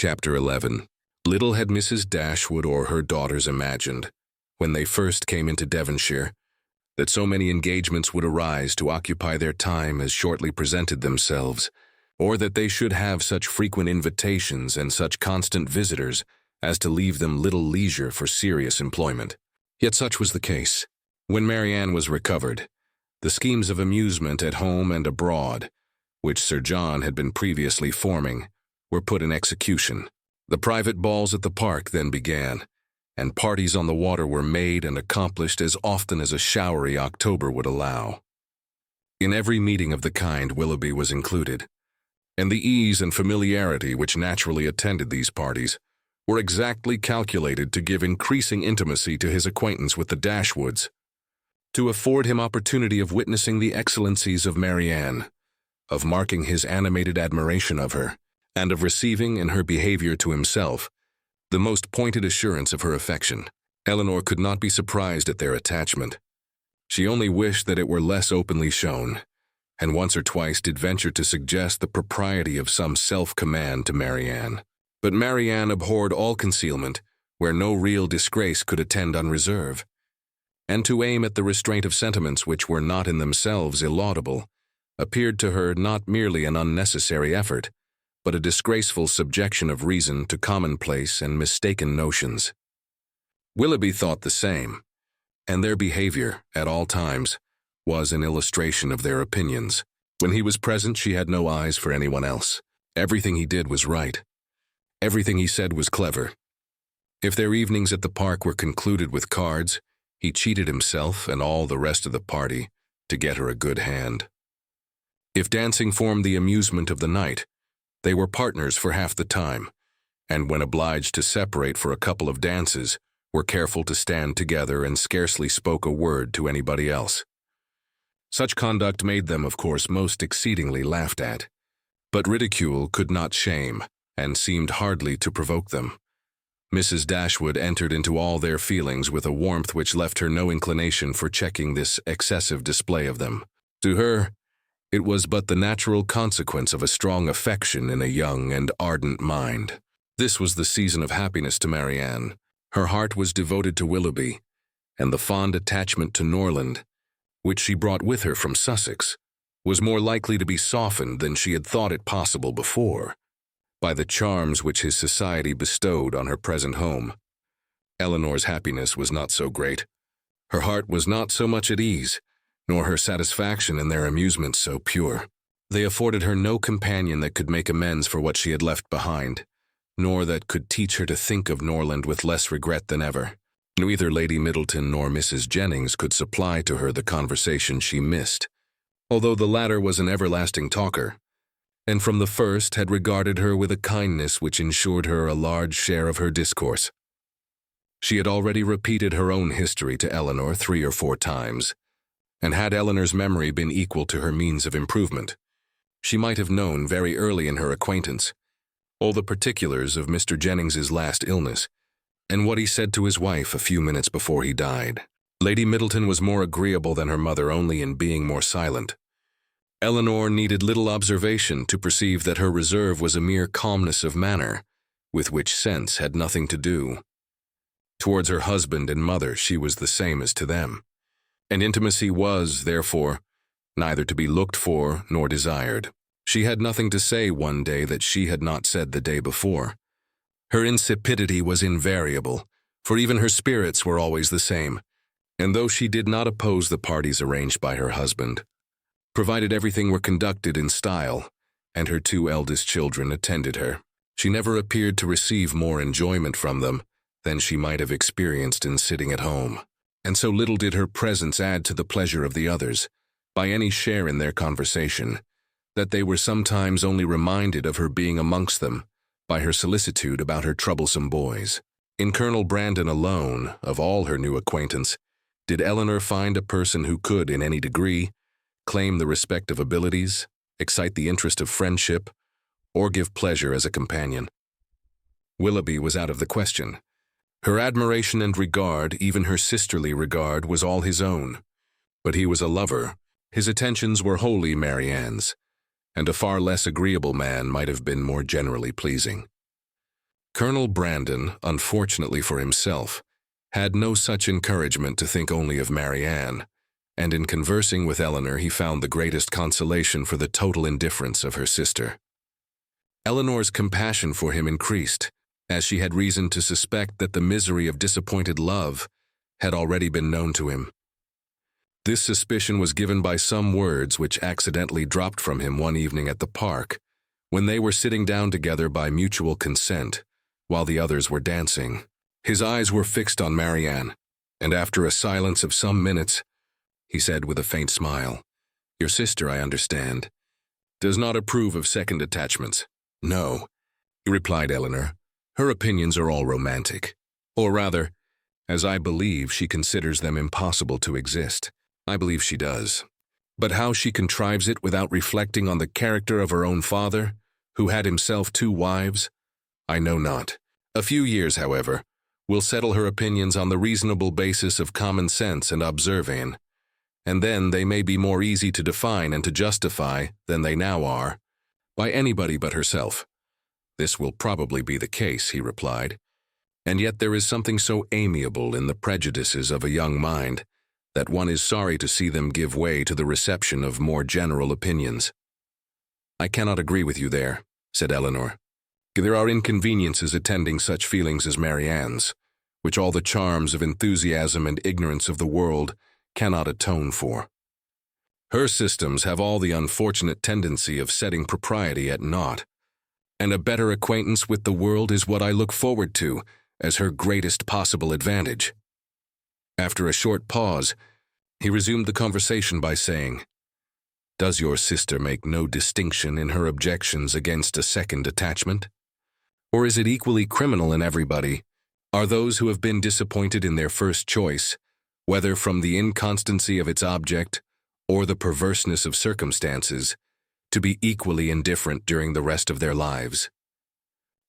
Chapter 11. Little had Mrs. Dashwood or her daughters imagined, when they first came into Devonshire, that so many engagements would arise to occupy their time as shortly presented themselves, or that they should have such frequent invitations and such constant visitors as to leave them little leisure for serious employment. Yet such was the case. When Marianne was recovered, the schemes of amusement at home and abroad, which Sir John had been previously forming, were put in execution. The private balls at the park then began, and parties on the water were made and accomplished as often as a showery October would allow. In every meeting of the kind Willoughby was included, and the ease and familiarity which naturally attended these parties were exactly calculated to give increasing intimacy to his acquaintance with the Dashwoods, to afford him opportunity of witnessing the excellencies of Marianne, of marking his animated admiration of her, and of receiving in her behavior to himself the most pointed assurance of her affection. Elinor could not be surprised at their attachment. She only wished that it were less openly shown, and once or twice did venture to suggest the propriety of some self-command to Marianne. But Marianne abhorred all concealment where no real disgrace could attend unreserve, and to aim at the restraint of sentiments which were not in themselves illaudable appeared to her not merely an unnecessary effort, but a disgraceful subjection of reason to commonplace and mistaken notions. Willoughby thought the same, and their behavior, at all times, was an illustration of their opinions. When he was present, she had no eyes for anyone else. Everything he did was right. Everything he said was clever. If their evenings at the park were concluded with cards, he cheated himself and all the rest of the party to get her a good hand. If dancing formed the amusement of the night, they were partners for half the time, and when obliged to separate for a couple of dances, were careful to stand together and scarcely spoke a word to anybody else. Such conduct made them, of course, most exceedingly laughed at, but ridicule could not shame, and seemed hardly to provoke them. Mrs. Dashwood entered into all their feelings with a warmth which left her no inclination for checking this excessive display of them. To her, it was but the natural consequence of a strong affection in a young and ardent mind. This was the season of happiness to Marianne. Her heart was devoted to Willoughby, and the fond attachment to Norland, which she brought with her from Sussex, was more likely to be softened than she had thought it possible before, by the charms which his society bestowed on her present home. Elinor's happiness was not so great. Her heart was not so much at ease, nor her satisfaction in their amusements so pure. They afforded her no companion that could make amends for what she had left behind, nor that could teach her to think of Norland with less regret than ever. Neither Lady Middleton nor Mrs. Jennings could supply to her the conversation she missed, although the latter was an everlasting talker, and from the first had regarded her with a kindness which ensured her a large share of her discourse. She had already repeated her own history to Elinor 3 or 4 times, and had Elinor's memory been equal to her means of improvement, she might have known very early in her acquaintance all the particulars of Mr. Jennings's last illness, and what he said to his wife a few minutes before he died. Lady Middleton was more agreeable than her mother only in being more silent. Elinor needed little observation to perceive that her reserve was a mere calmness of manner, with which sense had nothing to do. Towards her husband and mother she was the same as to them, and intimacy was, therefore, neither to be looked for nor desired. She had nothing to say one day that she had not said the day before. Her insipidity was invariable, for even her spirits were always the same, and though she did not oppose the parties arranged by her husband, provided everything were conducted in style, and her 2 eldest children attended her, she never appeared to receive more enjoyment from them than she might have experienced in sitting at home. And so little did her presence add to the pleasure of the others, by any share in their conversation, that they were sometimes only reminded of her being amongst them by her solicitude about her troublesome boys. In Colonel Brandon alone, of all her new acquaintance, did Elinor find a person who could, in any degree, claim the respect of abilities, excite the interest of friendship, or give pleasure as a companion. Willoughby was out of the question. Her admiration and regard, even her sisterly regard, was all his own. But he was a lover. His attentions were wholly Marianne's, and a far less agreeable man might have been more generally pleasing. Colonel Brandon, unfortunately for himself, had no such encouragement to think only of Marianne, and in conversing with Eleanor he found the greatest consolation for the total indifference of her sister. Eleanor's compassion for him increased, as she had reason to suspect that the misery of disappointed love had already been known to him. This suspicion was given by some words which accidentally dropped from him one evening at the park, when they were sitting down together by mutual consent, while the others were dancing. His eyes were fixed on Marianne, and after a silence of some minutes, he said with a faint smile, "Your sister, I understand, does not approve of second attachments." "No," replied Eleanor. "Her opinions are all romantic. Or rather, as I believe she considers them impossible to exist. I believe she does. But how she contrives it without reflecting on the character of her own father, who had himself 2 wives, I know not. A few years, however, will settle her opinions on the reasonable basis of common sense and observing, and then they may be more easy to define and to justify than they now are, by anybody but herself." "This will probably be the case," he replied, "and yet there is something so amiable in the prejudices of a young mind that one is sorry to see them give way to the reception of more general opinions." "I cannot agree with you there," said Eleanor. "There are inconveniences attending such feelings as Marianne's, which all the charms of enthusiasm and ignorance of the world cannot atone for. Her systems have all the unfortunate tendency of setting propriety at naught, and a better acquaintance with the world is what I look forward to as her greatest possible advantage." After a short pause, he resumed the conversation by saying, "Does your sister make no distinction in her objections against a second attachment? Or is it equally criminal in everybody? Are those who have been disappointed in their first choice, whether from the inconstancy of its object or the perverseness of circumstances, to be equally indifferent during the rest of their lives?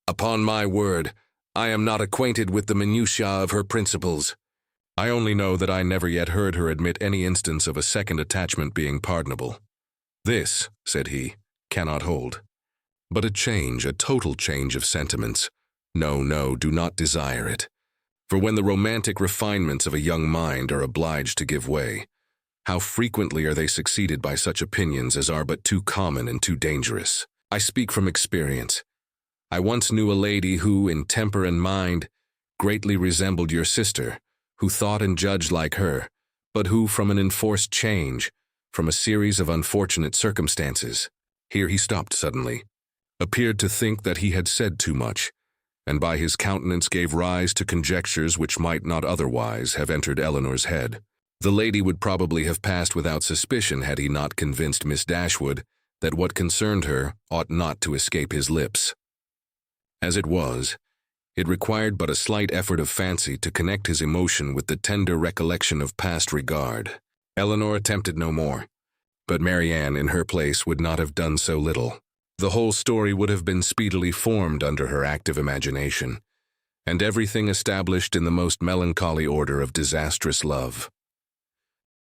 Upon my word, I am not acquainted with the minutiae of her principles. I only know that I never yet heard her admit any instance of a second attachment being pardonable. This," said he, "cannot hold. But a total change of sentiments, no, do not desire it. For when the romantic refinements of a young mind are obliged to give way, how frequently are they succeeded by such opinions as are but too common and too dangerous. I speak from experience. I once knew a lady who, in temper and mind, greatly resembled your sister, who thought and judged like her, but who, from an enforced change, from a series of unfortunate circumstances," here he stopped suddenly, "appeared to think that he had said too much, and by his countenance gave rise to conjectures which might not otherwise have entered Eleanor's head. The lady would probably have passed without suspicion had he not convinced Miss Dashwood that what concerned her ought not to escape his lips. As it was, it required but a slight effort of fancy to connect his emotion with the tender recollection of past regard. Eleanor attempted no more, but Marianne, in her place, would not have done so little. The whole story would have been speedily formed under her active imagination, and everything established in the most melancholy order of disastrous love.